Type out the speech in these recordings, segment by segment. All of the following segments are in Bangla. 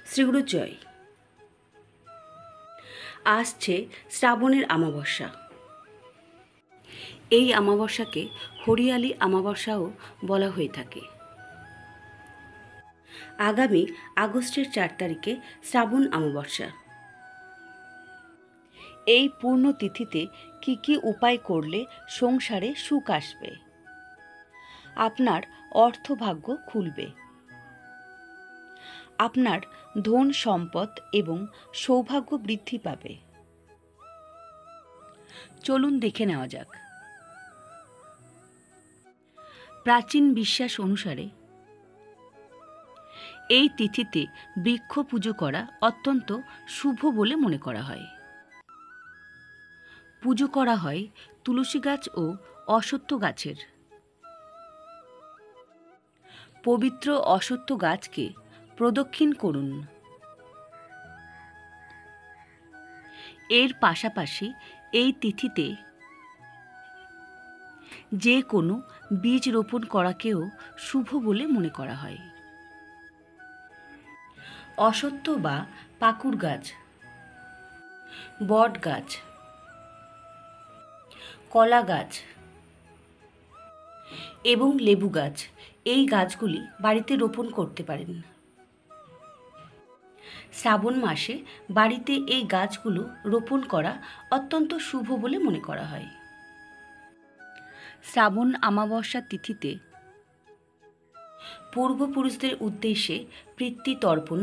শ্রীগুরু জয়। আসছে শ্রাবণের অমাবস্যা। এই অমাবস্যাকে হরিয়ালি অমাবস্যাও বলা হয়ে থাকে। আগামী আগস্টের 4 তারিখে শ্রাবণ অমাবস্যা। এই পূর্ণ তিথিতে কি কি উপায় করলে সংসারে সুখ আসবে, আপনার অর্থভাগ্য খুলবে, আপনার ধন সম্পদ এবং সৌভাগ্য বৃদ্ধি পাবে, চলুন দেখে নেওয়া যাক। প্রাচীন বিশ্বাস অনুসারে এই তিথিতে বৃক্ষ পুজো করা অত্যন্ত শুভ বলে মনে করা হয়। পুজো করা হয় তুলসী গাছ ও অশ্বত্থ গাছের। পবিত্র অশ্বত্থ গাছকে প্রদক্ষিণ করুন। এর পাশাপাশি এই তিথিতে যে কোনো বীজ রোপণ করাকেও শুভ বলে মনে করা হয়। অশ্বত্থ বা পাকুড় গাছ, বট গাছ, কলা গাছ এবং লেবু গাছ, এই গাছগুলি বাড়িতে রোপণ করতে পারেন। শ্রাবণ মাসে বাড়িতে এই গাছগুলো রোপণ করা অত্যন্ত শুভ বলে মনে করা হয়। শ্রাবণ অমাবস্যা তিথিতে পূর্বপুরুষদের উদ্দেশ্যে পিতৃতর্পণ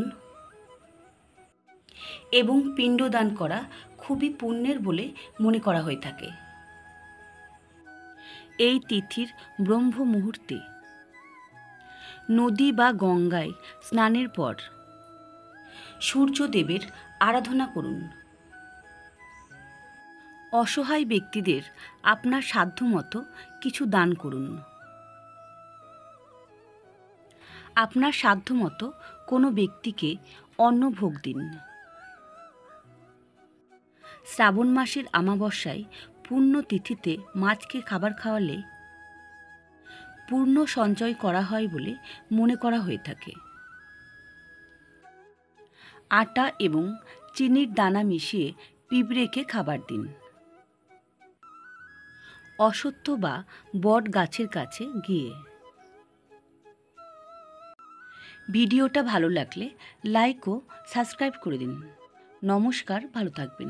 এবং পিণ্ডদান করা খুবই পুণ্যের বলে মনে করা হয়ে থাকে। এই তিথির ব্রহ্ম মুহূর্তে নদী বা গঙ্গায় স্নানের পর সূর্যদেবের আরাধনা করুন। অসহায় ব্যক্তিদের আপনার সাধ্যমতো কিছু দান করুন। আপনার সাধ্যমতো কোনো ব্যক্তিকে অন্নভোগ দিন। শ্রাবণ মাসের অমাবস্যায় পূর্ণ তিথিতে মাছকে খাবার খাওয়ালে পূর্ণ সঞ্চয় করা হয় বলে মনে করা হয়ে থাকে। আটা এবং চিনির দানা মিশিয়ে পিঁপড়েকে খাবার দিন। অশ্বত্থ বা বট গাছের কাছে গিয়ে। ভিডিওটা ভালো লাগলে লাইক ও সাবস্ক্রাইব করে দিন। নমস্কার, ভালো থাকবেন।